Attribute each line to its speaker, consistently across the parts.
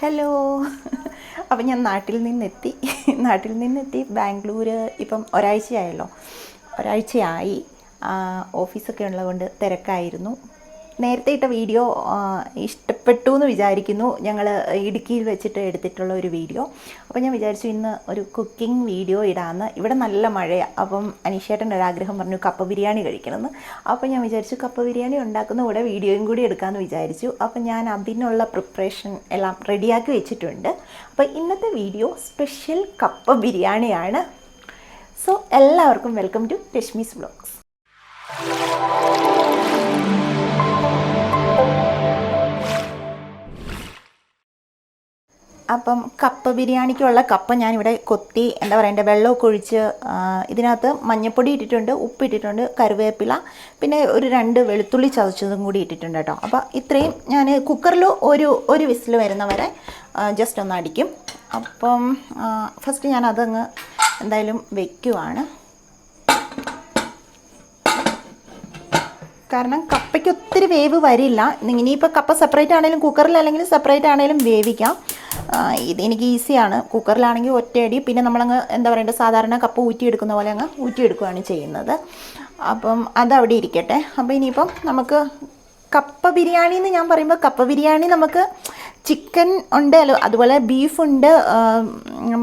Speaker 1: Hello. അപ്പം ഞാൻ നാട്ടിൽ നിന്നെത്തി ബാംഗ്ലൂർ ഇപ്പം ഒരാഴ്ചയായി. ഓഫീസൊക്കെ ഉള്ളതുകൊണ്ട് തിരക്കായിരുന്നു. നേരത്തെ ഇട്ട വീഡിയോ ഇഷ്ടപ്പെട്ടു എന്ന് വിചാരിക്കുന്നു. ഞങ്ങൾ ഇടുക്കിയിൽ വെച്ചിട്ട് എടുത്തിട്ടുള്ള ഒരു വീഡിയോ. അപ്പോൾ ഞാൻ വിചാരിച്ചു ഇന്ന് ഒരു കുക്കിംഗ് വീഡിയോ ഇടാമെന്ന്. ഇവിടെ നല്ല മഴയാണ്. അപ്പം അനീഷേട്ടൻ്റെ ഒരാഗ്രഹം പറഞ്ഞു കപ്പ ബിരിയാണി കഴിക്കണമെന്ന്. അപ്പോൾ ഞാൻ വിചാരിച്ചു കപ്പ ബിരിയാണി ഉണ്ടാക്കുന്ന കൂടെ വീഡിയോയും കൂടി എടുക്കാമെന്ന് വിചാരിച്ചു. അപ്പം ഞാൻ അതിനുള്ള പ്രിപ്പറേഷൻ എല്ലാം റെഡിയാക്കി വെച്ചിട്ടുണ്ട്. അപ്പോൾ ഇന്നത്തെ വീഡിയോ സ്പെഷ്യൽ കപ്പ ബിരിയാണിയാണ്. സോ എല്ലാവർക്കും വെൽക്കം ടു രശ്മീസ് വ്ലോഗ്സ്. അപ്പം കപ്പ ബിരിയാണിക്കുള്ള കപ്പ ഞാനിവിടെ കൊത്തി വെള്ളമൊക്കെ ഒഴിച്ച് ഇതിനകത്ത് മഞ്ഞൾപ്പൊടി ഇട്ടിട്ടുണ്ട്, ഉപ്പിട്ടിട്ടുണ്ട്, കറിവേപ്പില, പിന്നെ ഒരു 2 വെളുത്തുള്ളി ചതച്ചതും കൂടി ഇട്ടിട്ടുണ്ട് കേട്ടോ. അപ്പോൾ ഇത്രയും ഞാൻ കുക്കറിൽ ഒരു വിസിൽ വരുന്നവരെ ജസ്റ്റ് ഒന്ന് അടിക്കും. അപ്പം ഫസ്റ്റ് ഞാനതങ്ങ് എന്തായാലും വയ്ക്കുവാണ്. കാരണം കപ്പയ്ക്ക് ഒത്തിരി വേവ് വരില്ല. ഇനിയിപ്പോൾ കപ്പ സെപ്പറേറ്റ് ആണെങ്കിലും കുക്കറിൽ അല്ലെങ്കിൽ സെപ്പറേറ്റ് ആണെങ്കിലും വേവിക്കാം. ഇതെനിക്ക് ഈസിയാണ്. കുക്കറിലാണെങ്കിൽ ഒറ്റയടി, പിന്നെ നമ്മളങ്ങ് സാധാരണ കപ്പ ഊറ്റിയെടുക്കുന്ന പോലെ അങ്ങ് ഊറ്റിയെടുക്കുകയാണ് ചെയ്യുന്നത്. അപ്പം അതവിടെ ഇരിക്കട്ടെ. അപ്പോൾ ഇനിയിപ്പം നമുക്ക് കപ്പ ബിരിയാണി എന്ന് ഞാൻ പറയുമ്പോൾ കപ്പ ബിരിയാണി നമുക്ക് ചിക്കൻ ഉണ്ട്, അതുപോലെ ബീഫുണ്ട്,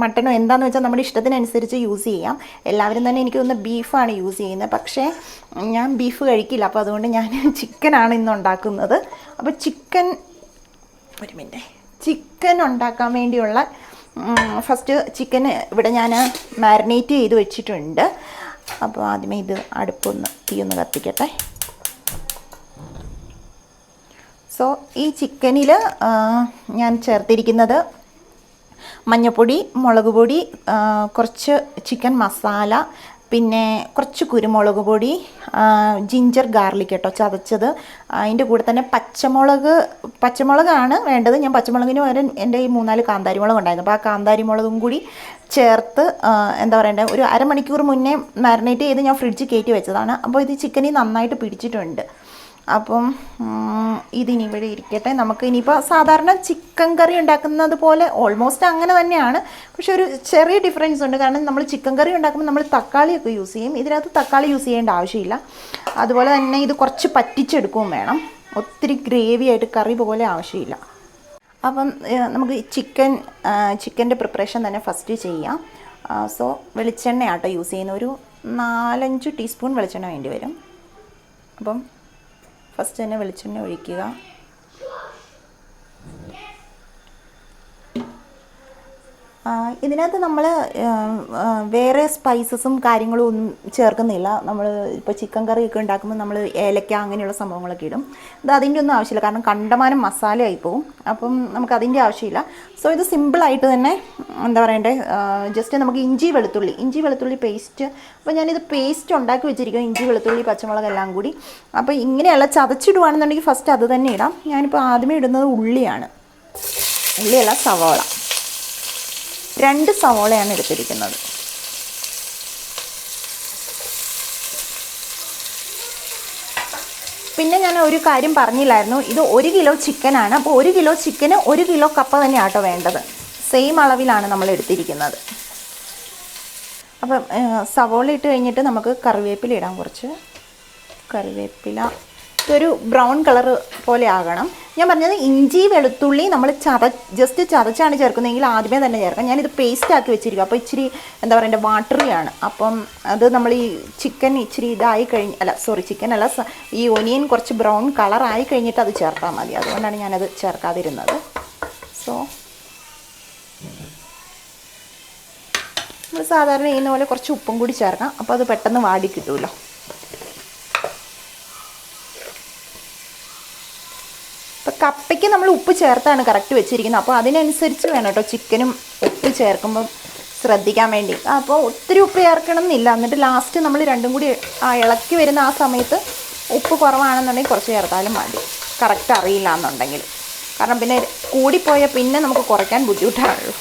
Speaker 1: മട്ടനോ എന്താണെന്ന് വെച്ചാൽ നമ്മുടെ ഇഷ്ടത്തിനനുസരിച്ച് യൂസ് ചെയ്യാം. എല്ലാവരും തന്നെ എനിക്ക് തോന്നുന്നു ബീഫാണ് യൂസ് ചെയ്യുന്നത്. പക്ഷേ ഞാൻ ബീഫ് കഴിക്കില്ല. അപ്പോൾ അതുകൊണ്ട് ഞാൻ ചിക്കനാണ് ഇന്ന് ഉണ്ടാക്കുന്നത്. അപ്പോൾ ചിക്കൻ ഉണ്ടാക്കാൻ വേണ്ടിയുള്ള ഫസ്റ്റ് ചിക്കൻ ഇവിടെ ഞാൻ മാരിനേറ്റ് ചെയ്ത് വെച്ചിട്ടുണ്ട്. അപ്പോൾ ആദ്യമേ ഇത് തീയൊന്ന് കത്തിക്കട്ടെ. സോ ഈ ചിക്കനിൽ ഞാൻ ചേർത്തിരിക്കുന്നത് മഞ്ഞൾപ്പൊടി, മുളക് പൊടി, കുറച്ച് ചിക്കൻ മസാല, പിന്നെ കുറച്ച് കുരുമുളക് പൊടി, ജിഞ്ചർ ഗാർലിക് കേട്ടോ ചതച്ചത്. അതിൻ്റെ കൂടെ തന്നെ പച്ചമുളകാണ് വേണ്ടത്. ഞാൻ പച്ചമുളകിന് പകരം എൻ്റെ ഈ 3-4 കാന്താരി മുളക് ഉണ്ടായിരുന്നു. അപ്പോൾ ആ കാന്താരി മുളകും കൂടി ചേർത്ത് ഒരു അരമണിക്കൂർ മുന്നേ മാരിനേറ്റ് ചെയ്ത് ഞാൻ ഫ്രിഡ്ജിൽ കയറ്റി വെച്ചതാണ്. അപ്പോൾ ഇത് ചിക്കനിൽ നന്നായിട്ട് പിടിച്ചിട്ടുണ്ട്. അപ്പം ഇതിനി ഇവിടെ ഇരിക്കട്ടെ. നമുക്ക് ഇനിയിപ്പോൾ സാധാരണ ചിക്കൻ കറി ഉണ്ടാക്കുന്നത് പോലെ ഓൾമോസ്റ്റ് അങ്ങനെ തന്നെയാണ്. പക്ഷെ ഒരു ചെറിയ ഡിഫറൻസ് ഉണ്ട്. കാരണം നമ്മൾ ചിക്കൻ കറി ഉണ്ടാക്കുമ്പോൾ നമ്മൾ തക്കാളിയൊക്കെ യൂസ് ചെയ്യും. ഇതിനകത്ത് തക്കാളി യൂസ് ചെയ്യേണ്ട ആവശ്യമില്ല. അതുപോലെ തന്നെ ഇത് കുറച്ച് പറ്റിച്ചെടുക്കുകയും വേണം. ഒത്തിരി ഗ്രേവി ആയിട്ട് കറി പോലെ ആവശ്യമില്ല. അപ്പം നമുക്ക് ചിക്കൻ്റെ പ്രിപ്പറേഷൻ തന്നെ ഫസ്റ്റ് ചെയ്യാം. സോ വെളിച്ചെണ്ണയാട്ടോ യൂസ് ചെയ്യുന്ന. ഒരു 4-5 ടീസ്പൂൺ വെളിച്ചെണ്ണ വേണ്ടി വരും. അപ്പം ഫസ്റ്റ് തന്നെ വെളിച്ചെണ്ണ ഒഴിക്കുക. ഇതിനകത്ത് നമ്മൾ വേറെ സ്പൈസസും കാര്യങ്ങളും ഒന്നും ചേർക്കുന്നില്ല. നമ്മൾ ഇപ്പോൾ ചിക്കൻ കറിയൊക്കെ ഉണ്ടാക്കുമ്പോൾ നമ്മൾ ഏലക്ക അങ്ങനെയുള്ള സംഭവങ്ങളൊക്കെ ഇടും. ഇത് അതിൻ്റെ ഒന്നും ആവശ്യമില്ല. കാരണം കണ്ടമാനം മസാലയായി പോകും. അപ്പം നമുക്ക് അതിൻ്റെ ആവശ്യമില്ല. സോ ഇത് സിമ്പിളായിട്ട് തന്നെ ജസ്റ്റ് നമുക്ക് ഇഞ്ചി വെളുത്തുള്ളി പേസ്റ്റ്. അപ്പോൾ ഞാനിത് പേസ്റ്റ് ഉണ്ടാക്കി വെച്ചിരിക്കും, ഇഞ്ചി വെളുത്തുള്ളി പച്ചമുളക് എല്ലാം കൂടി. അപ്പോൾ ഇങ്ങനെയല്ല ചതച്ചിടുവാണെന്നുണ്ടെങ്കിൽ ഫസ്റ്റ് അത് തന്നെ ഇടാം. ഞാനിപ്പോൾ ആദ്യമേ ഇടുന്നത് ഉള്ളിയല്ല, സവോള. 2 സവോളയാണ് എടുത്തിരിക്കുന്നത്. പിന്നെ ഞാൻ ഒരു കാര്യം പറഞ്ഞില്ലായിരുന്നു, ഇത് 1 കിലോ ചിക്കനാണ്. അപ്പോൾ 1 കിലോ ചിക്കന് 1 കിലോ കപ്പ തന്നെയാട്ടോ വേണ്ടത്. സെയിം അളവിലാണ് നമ്മൾ എടുത്തിരിക്കുന്നത്. അപ്പം സവോള ഇട്ട് കഴിഞ്ഞിട്ട് നമുക്ക് കറിവേപ്പില ഇടാം. കുറച്ച് കറിവേപ്പില. ഇതൊരു ബ്രൗൺ കളർ പോലെ ആകണം. ഞാൻ പറഞ്ഞത് ഇഞ്ചി വെളുത്തുള്ളി നമ്മൾ ജസ്റ്റ് ചതച്ചാണ് ചേർക്കുന്നതെങ്കിൽ ആദ്യമേ തന്നെ ചേർക്കാം. ഞാനിത് പേസ്റ്റ് ആക്കി വെച്ചിരിക്കും. അപ്പോൾ ഇച്ചിരി വാട്ടറിയാണ്. അപ്പം അത് നമ്മൾ ഈ ചിക്കൻ ഇച്ചിരി ഈ ഒനിയൻ കുറച്ച് ബ്രൗൺ കളറായി കഴിഞ്ഞിട്ട് അത് ചേർത്താൽ മതി. അതുകൊണ്ടാണ് ഞാനത് ചേർക്കാതിരുന്നത്. സോ നമ്മൾ സാധാരണ ചെയ്യുന്ന പോലെ കുറച്ച് ഉപ്പും കൂടി ചേർക്കാം. അപ്പോൾ അത് പെട്ടെന്ന് വാടി കിട്ടുമല്ലോ. അപ്പോൾ കപ്പയ്ക്ക് നമ്മൾ ഉപ്പ് ചേർത്താണ് കറക്റ്റ് വെച്ചിരിക്കുന്നത്. അപ്പോൾ അതിനനുസരിച്ച് വേണം കേട്ടോ ചിക്കനും ഉപ്പ് ചേർക്കുമ്പം ശ്രദ്ധിക്കാൻ വേണ്ടി. അപ്പോൾ ഒത്തിരി ഉപ്പ് ചേർക്കണം എന്നില്ല. എന്നിട്ട് ലാസ്റ്റ് നമ്മൾ രണ്ടും കൂടി ഇളക്കി വരുന്ന ആ സമയത്ത് ഉപ്പ് കുറവാണെന്നുണ്ടെങ്കിൽ കുറച്ച് ചേർത്താലും മതി, കറക്റ്റ് അറിയില്ല എന്നുണ്ടെങ്കിൽ. കാരണം പിന്നെ കൂടിപ്പോയാൽ പിന്നെ നമുക്ക് കുറയ്ക്കാൻ ബുദ്ധിമുട്ടാണല്ലോ.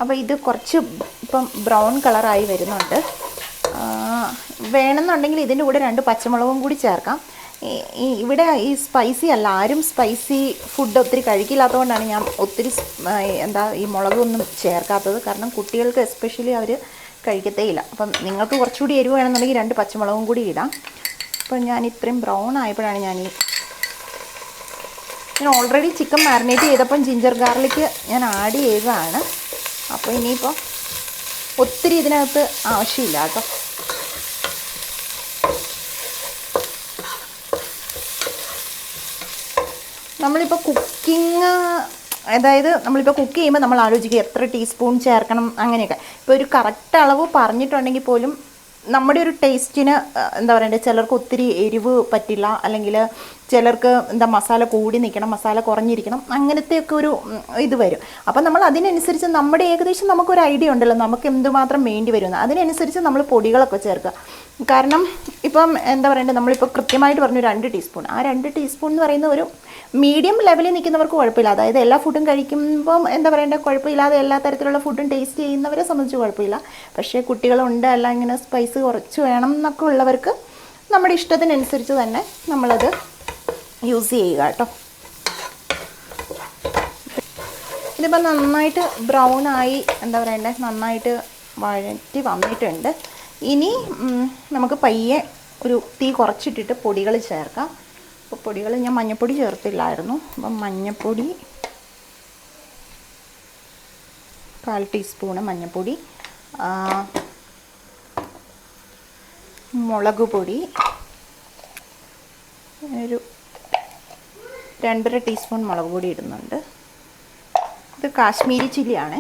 Speaker 1: അപ്പോൾ ഇത് കുറച്ച് ഇപ്പം ബ്രൗൺ കളറായി വരുന്നുണ്ട്. വേണമെന്നുണ്ടെങ്കിൽ ഇതിൻ്റെ കൂടെ 2 പച്ചമുളകും കൂടി ചേർക്കാം. ഇവിടെ ഈ സ്പൈസി അല്ല, ആരും സ്പൈസി ഫുഡ് ഒത്തിരി കഴിക്കില്ലാത്തതുകൊണ്ടാണ് ഞാൻ ഒത്തിരി ഈ മുളകൊന്നും ചേർക്കാത്തത്. കാരണം കുട്ടികൾക്ക് എസ്പെഷ്യലി അവർ കഴിക്കത്തേയില്ല. അപ്പം നിങ്ങൾക്ക് കുറച്ചുകൂടി എരിവ് വേണമെന്നുണ്ടെങ്കിൽ 2 പച്ചമുളകും കൂടി ഇടാം. അപ്പം ഞാൻ ഇത്രയും ബ്രൗൺ ആയപ്പോഴാണ് ഞാൻ ഓൾറെഡി ചിക്കൻ മാരിനേറ്റ് ചെയ്തപ്പം ജിഞ്ചർ ഗാർലിക്ക് ഞാൻ ആഡ് ചെയ്തതാണ്. അപ്പോൾ ഇനിയിപ്പോൾ ഒത്തിരി ഇതിനകത്ത് ആവശ്യമില്ല കേട്ടോ. നമ്മളിപ്പോൾ നമ്മളിപ്പോൾ കുക്ക് ചെയ്യുമ്പോൾ നമ്മൾ ആലോചിക്കുക എത്ര ടീസ്പൂൺ ചേർക്കണം അങ്ങനെയൊക്കെ. ഇപ്പോൾ ഒരു കറക്റ്റ് അളവ് പറഞ്ഞിട്ടുണ്ടെങ്കിൽ പോലും നമ്മുടെ ഒരു ടേസ്റ്റിന് എന്താ പറയണ്ടേ, ചിലർക്ക് ഒത്തിരി എരിവ് പറ്റില്ല, അല്ലെങ്കിൽ ചിലർക്ക് മസാല കൂടി നിൽക്കണം, മസാല കുറഞ്ഞിരിക്കണം, അങ്ങനത്തെയൊക്കെ ഒരു ഇത് വരും. അപ്പം നമ്മൾ അതിനനുസരിച്ച് നമ്മുടെ ഏകദേശം നമുക്കൊരു ഐഡിയ ഉണ്ടല്ലോ നമുക്ക് എന്തുമാത്രം വേണ്ടി വരുമെന്ന്. അതിനനുസരിച്ച് നമ്മൾ പൊടികളൊക്കെ ചേർക്കുക. കാരണം ഇപ്പം എന്താ പറയണ്ടേ, നമ്മളിപ്പോൾ കൃത്യമായിട്ട് പറഞ്ഞു 2 ടീസ്പൂൺ. ആ 2 ടീസ്പൂൺ എന്ന് പറയുന്ന ഒരു മീഡിയം ലെവലിൽ നിൽക്കുന്നവർക്ക് കുഴപ്പമില്ല. അതായത് എല്ലാ ഫുഡും കഴിക്കുമ്പം എന്താ പറയണ്ടേ, കുഴപ്പമില്ലാതെ എല്ലാ തരത്തിലുള്ള ഫുഡും ടേസ്റ്റ് ചെയ്യുന്നവരെ സംബന്ധിച്ച് കുഴപ്പമില്ല. പക്ഷേ കുട്ടികളുണ്ട്, അല്ല ഇങ്ങനെ സ്പൈസ് കുറച്ച് വേണം എന്നൊക്കെ ഉള്ളവർക്ക് നമ്മുടെ ഇഷ്ടത്തിനനുസരിച്ച് തന്നെ നമ്മളത് യൂസ് ചെയ്യുക കേട്ടോ. ഇതിപ്പോൾ നന്നായിട്ട് ബ്രൗൺ ആയി എന്താ പറയണ്ടേ, നന്നായിട്ട് വഴറ്റി വന്നിട്ടുണ്ട്. ഇനി നമുക്ക് പയ്യെ ഒരു തീ കുറച്ചിട്ടിട്ട് പൊടികൾ ചേർക്കാം. അപ്പോൾ പൊടികൾ ഞാൻ മഞ്ഞൾപ്പൊടി ചേർത്തില്ലായിരുന്നു. അപ്പം മഞ്ഞൾപ്പൊടി 1/4 ടീസ്പൂണ് മഞ്ഞൾപ്പൊടി, മുളക് പൊടി ഒരു 2.5 ടീസ്പൂൺ മുളക് പൊടി ഇടുന്നുണ്ട്. ഇത് കാശ്മീരി ചില്ലിയാണ്.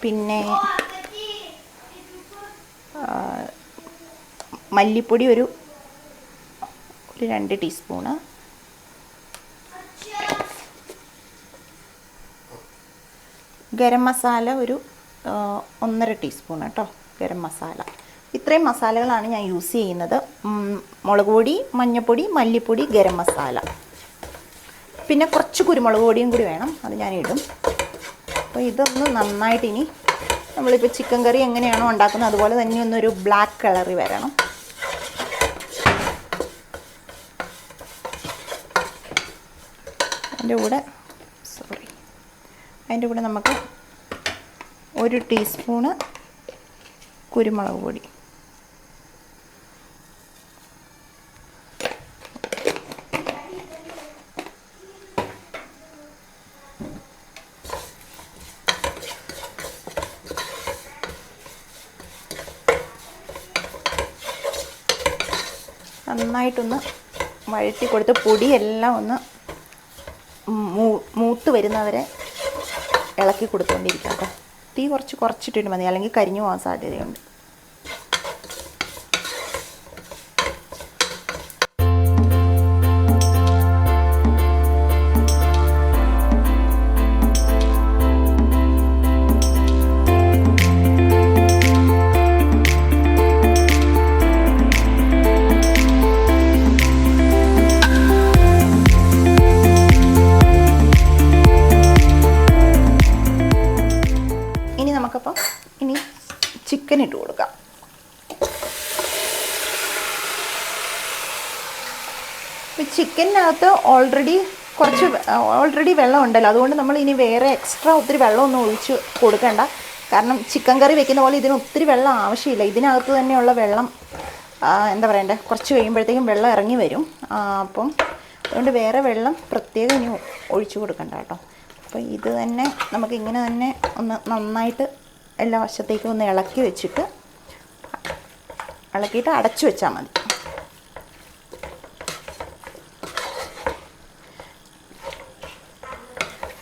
Speaker 1: പിന്നെ മല്ലിപ്പൊടി ഒരു 2 ടീസ്പൂണ്, ഗരം മസാല ഒരു 1.5 ടീസ്പൂൺ കേട്ടോ. ഗരം മസാല, ഇത്രയും മസാലകളാണ് ഞാൻ യൂസ് ചെയ്യുന്നത്. മുളക് പൊടി, മഞ്ഞൾപ്പൊടി, മല്ലിപ്പൊടി, ഗരം മസാല, പിന്നെ കുറച്ച് കുരുമുളക് പൊടിയും കൂടി വേണം, അത് ഞാൻ ഇടും. അപ്പോൾ ഇതൊന്ന് നന്നായിട്ട് ഇനി നമ്മളിപ്പോൾ ചിക്കൻ കറി എങ്ങനെയാണോ ഉണ്ടാക്കുന്നത് അതുപോലെ തന്നെ ഒന്നൊരു ബ്ലാക്ക് കളറിൽ വരണം. അതിൻ്റെ കൂടെ നമുക്ക് 1 ടീസ്പൂണ് കുരുമുളക് പൊടി, നന്നായിട്ടൊന്ന് വഴറ്റി കൊടുത്ത് പൊടിയെല്ലാം ഒന്ന് മൂത്ത് വരുന്നവരെ ഇളക്കി കൊടുത്തുകൊണ്ടിരിക്കാം കേട്ടോ. തീ കുറച്ചിട്ടിട്ട് മതി, അല്ലെങ്കിൽ കരിഞ്ഞു പോകാൻ സാധ്യതയുണ്ട്. ഇനി ചിക്കൻ ഇട്ട് കൊടുക്കാം. ചിക്കനകത്ത് ഓൾറെഡി വെള്ളം ഉണ്ടല്ലോ, അതുകൊണ്ട് നമ്മൾ ഇനി വേറെ എക്സ്ട്രാ ഒത്തിരി വെള്ളമൊന്നും ഒഴിച്ച് കൊടുക്കണ്ട. കാരണം ചിക്കൻ കറി വെക്കുന്ന പോലെ ഇതിന് ഒത്തിരി വെള്ളം ആവശ്യമില്ല. ഇതിനകത്ത് തന്നെയുള്ള വെള്ളം എന്താ പറയണ്ടേ, കുറച്ച് കഴിയുമ്പോഴത്തേക്കും വെള്ളം ഇറങ്ങി വരും. അപ്പം അതുകൊണ്ട് വേറെ വെള്ളം പ്രത്യേകം ഇനി ഒഴിച്ചു കൊടുക്കണ്ട കേട്ടോ. അപ്പോൾ ഇത് തന്നെ നമുക്ക് ഇങ്ങനെ തന്നെ ഒന്ന് നന്നായിട്ട് എല്ലാ വശത്തേക്കും ഒന്ന് ഇളക്കിയിട്ട് അടച്ചു വെച്ചാൽ മതി.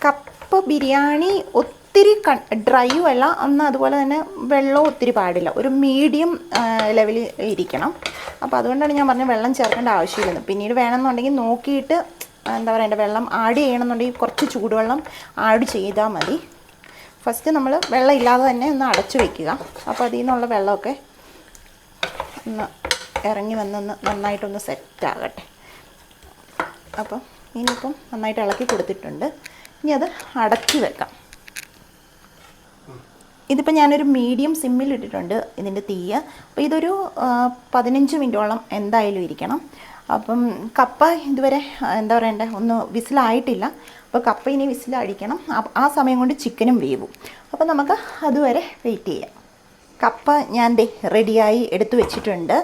Speaker 1: കപ്പ ബിരിയാണി ഒത്തിരി ഡ്രൈയും അല്ല, എന്നാൽ അതുപോലെ തന്നെ വെള്ളവും ഒത്തിരി പാടില്ല, ഒരു മീഡിയം ലെവലിൽ ഇരിക്കണം. അപ്പോൾ അതുകൊണ്ടാണ് ഞാൻ പറഞ്ഞത് വെള്ളം ചേർക്കേണ്ട ആവശ്യമില്ലെന്ന്. പിന്നീട് വേണമെന്നുണ്ടെങ്കിൽ നോക്കിയിട്ട് എന്താ പറയണ്ടേ, വെള്ളം ആഡ് ചെയ്യണമെന്നുണ്ടെങ്കിൽ കുറച്ച് ചൂടുവെള്ളം ആഡ് ചെയ്താൽ മതി. ഫസ്റ്റ് നമ്മൾ വെള്ളം ഇല്ലാതെ തന്നെ ഒന്ന് അടച്ചു വയ്ക്കുക. അപ്പോൾ അതിൽ നിന്നുള്ള വെള്ളമൊക്കെ ഒന്ന് ഇറങ്ങി വന്നൊന്ന് നന്നായിട്ടൊന്ന് സെറ്റാകട്ടെ. അപ്പം ഇനിയിപ്പം നന്നായിട്ട് ഇളക്കി കൊടുത്തിട്ടുണ്ട്. ഇനി അത് അടച്ചു വെക്കാം. ഇതിപ്പോൾ ഞാനൊരു മീഡിയം സിമ്മിൽ ഇട്ടിട്ടുണ്ട് ഇതിൻ്റെ തീയ്. അപ്പോൾ ഇതൊരു 15 മിനിറ്റോളം എന്തായാലും ഇരിക്കണം. അപ്പം കപ്പ ഇതുവരെ എന്താ പറയണ്ടേ ഒന്ന് വിസിലായിട്ടില്ല. അപ്പോൾ കപ്പ ഇനി വിസിലടിക്കണം. ആ സമയം കൊണ്ട് ചിക്കനും വേവും. അപ്പോൾ നമുക്ക് അതുവരെ വെയിറ്റ് ചെയ്യാം. കപ്പ ഞാൻ റെഡിയായി എടുത്തു വെച്ചിട്ടുണ്ട്.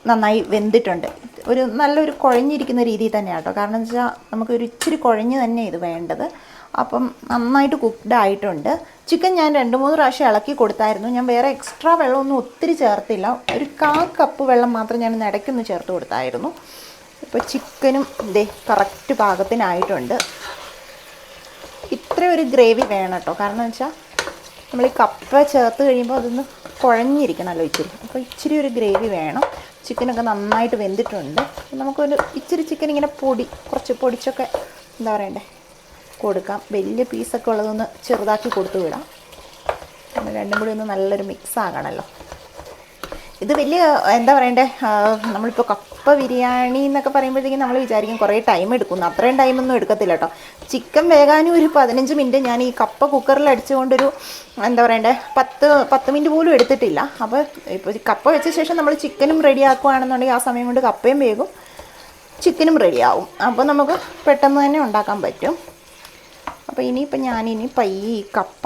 Speaker 1: നന്നായി വെന്തിട്ടുണ്ട്. ഒരു നല്ലൊരു കുഴഞ്ഞിരിക്കുന്ന രീതിയിൽ തന്നെയാണ് കേട്ടോ. കാരണം എന്ന് വെച്ചാൽ നമുക്കൊരു ഇച്ചിരി കുഴഞ്ഞ് തന്നെ ഇത് വേണ്ടത്. അപ്പം നന്നായിട്ട് കുക്ക്ഡ് ആയിട്ടുണ്ട്. ചിക്കൻ ഞാൻ 2-3 പ്രാവശ്യം ഇളക്കി കൊടുത്തായിരുന്നു. ഞാൻ വേറെ എക്സ്ട്രാ വെള്ളമൊന്നും ഒത്തിരി ചേർത്തില്ല. ഒരു 1/4 കപ്പ് വെള്ളം മാത്രം ഞാൻ ഇടയ്ക്കൊന്ന് ചേർത്ത് കൊടുത്തായിരുന്നു. ഇപ്പോൾ ചിക്കനും കറക്റ്റ് പാകത്തിനായിട്ടുണ്ട്. ഇത്രയൊരു ഗ്രേവി വേണം കേട്ടോ. കാരണം എന്ന് വെച്ചാൽ നമ്മൾ ഈ കപ്പ ചേർത്ത് കഴിയുമ്പോൾ അതൊന്ന് കുഴഞ്ഞിരിക്കണമല്ലോ ഇച്ചിരി. അപ്പോൾ ഇച്ചിരി ഒരു ഗ്രേവി വേണം. ചിക്കനൊക്കെ നന്നായിട്ട് വെന്തിട്ടുണ്ട്. നമുക്കൊരു ഇച്ചിരി ചിക്കൻ ഇങ്ങനെ കുറച്ച് പൊടിച്ചൊക്കെ എന്താ പറയണ്ടേ കൊടുക്കാം. വലിയ പീസൊക്കെ ഉള്ളതൊന്ന് ചെറുതാക്കി കൊടുത്തു വിടാം. നമ്മൾ രണ്ടും കൂടി ഒന്ന് നല്ലൊരു മിക്സ് ആകണമല്ലോ. ഇത് വലിയ എന്താ പറയണ്ടേ, നമ്മളിപ്പോൾ കപ്പ ബിരിയാണി എന്നൊക്കെ പറയുമ്പോഴത്തേക്കും നമ്മൾ വിചാരിക്കും കുറേ ടൈം എടുക്കുന്നു. അത്രയും ടൈമൊന്നും എടുക്കത്തില്ല കേട്ടോ. ചിക്കൻ വേകാനും ഒരു 15 മിനിറ്റ്. ഞാൻ ഈ കപ്പ കുക്കറിൽ അടിച്ചുകൊണ്ടൊരു എന്താ പറയണ്ടേ 10 മിനിറ്റ് പോലും എടുത്തിട്ടില്ല. അപ്പോൾ ഇപ്പോൾ കപ്പ വെച്ച ശേഷം നമ്മൾ ചിക്കനും റെഡി ആക്കുകയാണെന്നുണ്ടെങ്കിൽ ആ സമയം കൊണ്ട് കപ്പയും വേകും, ചിക്കനും റെഡിയാവും. അപ്പോൾ നമുക്ക് പെട്ടെന്ന് തന്നെ ഉണ്ടാക്കാൻ പറ്റും. അപ്പോൾ ഇനിയിപ്പോൾ ഞാനിനി പയ്യെ ഈ കപ്പ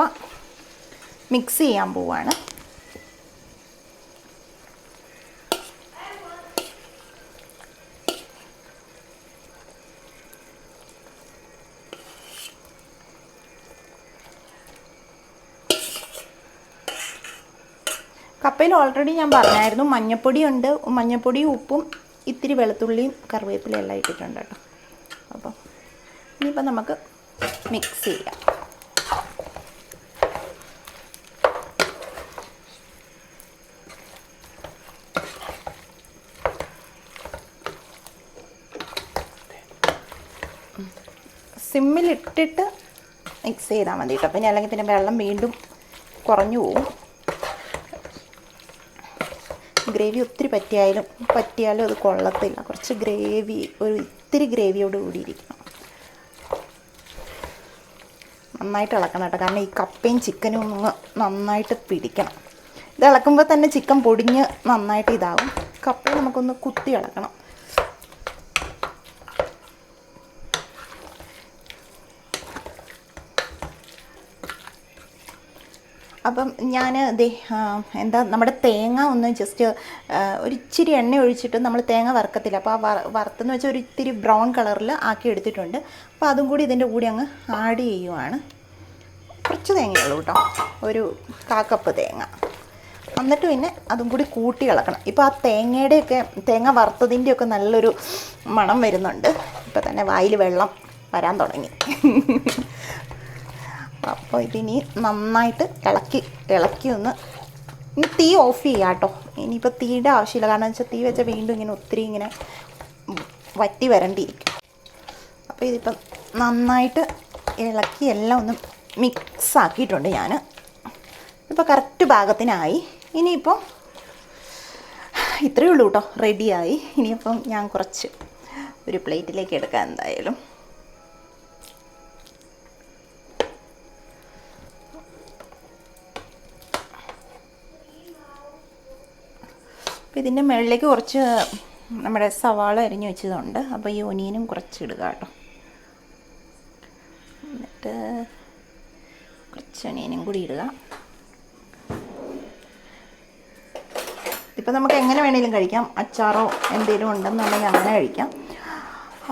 Speaker 1: മിക്സ് ചെയ്യാൻ പോവാണ്. കപ്പയിൽ ഓൾറെഡി ഞാൻ പറഞ്ഞായിരുന്നു മഞ്ഞപ്പൊടിയുണ്ട്. മഞ്ഞപ്പൊടിയും ഉപ്പും ഇത്തിരി വെളുത്തുള്ളിയും കറിവേപ്പിലയും എല്ലാം ഇട്ടിട്ടുണ്ട് കേട്ടോ. അപ്പോൾ ഇനിയിപ്പോൾ നമുക്ക് മിക്സ് ചെയ്യാം. സിമ്മിലിട്ടിട്ട് മിക്സ് ചെയ്താൽ മതി കേട്ടോ. പിന്നെ അല്ലെങ്കിൽ പിന്നെ വെള്ളം വീണ്ടും കുറഞ്ഞു പോകും. ഗ്രേവി ഒത്തിരി പറ്റിയാലും അത് കൊള്ളത്തില്ല. കുറച്ച് ഗ്രേവി, ഒരു ഇത്തിരി ഗ്രേവിയോട് കൂടി ഇരിക്കണം. നന്നായിട്ട് ഇളക്കണം കേട്ടോ. കാരണം ഈ കപ്പയും ചിക്കനും ഒന്ന് നന്നായിട്ട് പിടിക്കണം. ഇത് ഇളക്കുമ്പോൾ തന്നെ ചിക്കൻ പൊടിഞ്ഞ് നന്നായിട്ട് ഇതാകും. കപ്പയും നമുക്കൊന്ന് കുത്തി ഇളക്കണം. അപ്പം ഞാൻ എന്താ നമ്മുടെ തേങ്ങ ഒന്ന് ജസ്റ്റ് ഒരു ഇച്ചിരി എണ്ണ ഒഴിച്ചിട്ട് നമ്മൾ തേങ്ങ വറുക്കത്തില്ല. അപ്പോൾ ആ വറുത്തെന്ന് വെച്ചാൽ ഒരു ഇത്തിരി ബ്രൗൺ കളറിൽ ആക്കി എടുത്തിട്ടുണ്ട്. അപ്പോൾ അതും കൂടി ഇതിൻ്റെ കൂടി അങ്ങ് ആഡ് ചെയ്യുവാണ്. കുറച്ച് തേങ്ങയുള്ളൂ കേട്ടോ, ഒരു 1/4 കപ്പ് തേങ്ങ. എന്നിട്ട് പിന്നെ അതും കൂടി കൂട്ടി ഇളക്കണം. ഇപ്പോൾ ആ തേങ്ങ വറുത്തതിൻ്റെയൊക്കെ നല്ലൊരു മണം വരുന്നുണ്ട്. ഇപ്പോൾ തന്നെ വായിൽ വെള്ളം വരാൻ തുടങ്ങി. അപ്പോൾ ഇതിനി നന്നായിട്ട് ഇളക്കി ഒന്ന് ഇനി തീ ഓഫ് ചെയ്യാം കേട്ടോ. ഇനിയിപ്പോൾ തീയുടെ ആവശ്യമില്ല. കാരണം വെച്ചാൽ തീ വെച്ചാൽ വീണ്ടും ഇങ്ങനെ ഒത്തിരി ഇങ്ങനെ വറ്റി വരണ്ടിയിരിക്കും. അപ്പോൾ ഇതിപ്പം നന്നായിട്ട് ഇളക്കി എല്ലാം ഒന്ന് മിക്സ് ആക്കിയിട്ടുണ്ട് ഞാൻ. ഇപ്പോൾ കറക്റ്റ് പാകത്തിനായി. ഇനിയിപ്പോൾ ഇത്രയേ ഉള്ളൂ കേട്ടോ, റെഡിയായി. ഇനിയിപ്പം ഞാൻ കുറച്ച് ഒരു പ്ലേറ്റിലേക്ക് എടുക്കാം എന്തായാലും. അപ്പോൾ ഇതിൻ്റെ മുകളിലേക്ക് കുറച്ച് നമ്മുടെ സവാള അരിഞ്ഞ് വെച്ചതുണ്ട്. അപ്പോൾ ഈ ഒനിയനും കുറച്ച് ഇടുക കേട്ടോ. എന്നിട്ട് കുറച്ച് ഒനിയനും കൂടി ഇടുക. ഇപ്പം നമുക്ക് എങ്ങനെ വേണമെങ്കിലും കഴിക്കാം. അച്ചാറോ എന്തെങ്കിലും ഉണ്ടെന്നുണ്ടെങ്കിൽ അങ്ങനെ കഴിക്കാം.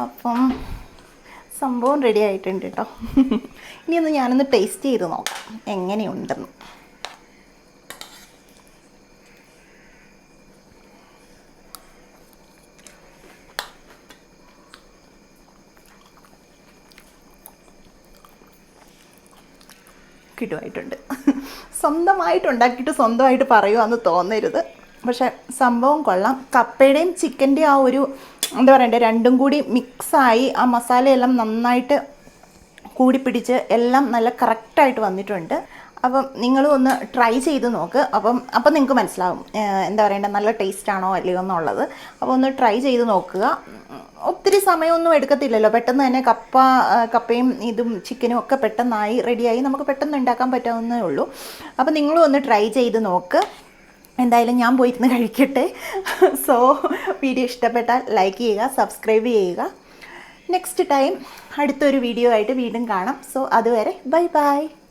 Speaker 1: അപ്പം സംഭവം റെഡി ആയിട്ടുണ്ട് കേട്ടോ. ഇനിയൊന്ന് ഞാനൊന്ന് ടേസ്റ്റ് ചെയ്ത് നോക്കാം എങ്ങനെയുണ്ടെന്ന്. കിട്ടുമായിട്ടുണ്ട്. സ്വന്തമായിട്ട് ഉണ്ടാക്കിയിട്ട് സ്വന്തമായിട്ട് പറയുവാന്ന് തോന്നരുത്. പക്ഷേ സംഭവം കൊള്ളാം. കപ്പയുടെയും ചിക്കൻ്റെയും ആ ഒരു എന്താ പറയണ്ടേ രണ്ടും കൂടി മിക്സായി ആ മസാലയെല്ലാം നന്നായിട്ട് കൂടി പിടിച്ച് എല്ലാം നല്ല കറക്റ്റായിട്ട് വന്നിട്ടുണ്ട്. അപ്പം നിങ്ങളും ഒന്ന് ട്രൈ ചെയ്ത് നോക്ക്. അപ്പം നിങ്ങൾക്ക് മനസ്സിലാവും എന്താ പറയണ്ടത്, നല്ല ടേസ്റ്റ് ആണോ അല്ലയോ എന്നുള്ളത്. അപ്പോൾ ഒന്ന് ട്രൈ ചെയ്ത് നോക്കുക. ഒത്തിരി സമയമൊന്നും എടുക്കത്തില്ലല്ലോ, പെട്ടെന്ന് തന്നെ കപ്പയും ഇതും ചിക്കനും ഒക്കെ പെട്ടെന്നായി റെഡിയായി നമുക്ക് പെട്ടെന്ന് ഉണ്ടാക്കാൻ പറ്റാവുന്നേ ഉള്ളൂ. അപ്പോൾ നിങ്ങളും ഒന്ന് ട്രൈ ചെയ്ത് നോക്ക്. എന്തായാലും ഞാൻ പോയിരുന്ന് കഴിക്കട്ടെ. സോ വീഡിയോ ഇഷ്ടപ്പെട്ടാൽ ലൈക്ക് ചെയ്യുക, സബ്സ്ക്രൈബ് ചെയ്യുക. നെക്സ്റ്റ് ടൈം അടുത്തൊരു വീഡിയോ ആയിട്ട് വീണ്ടും കാണാം. സോ അതുവരെ ബൈ ബൈ.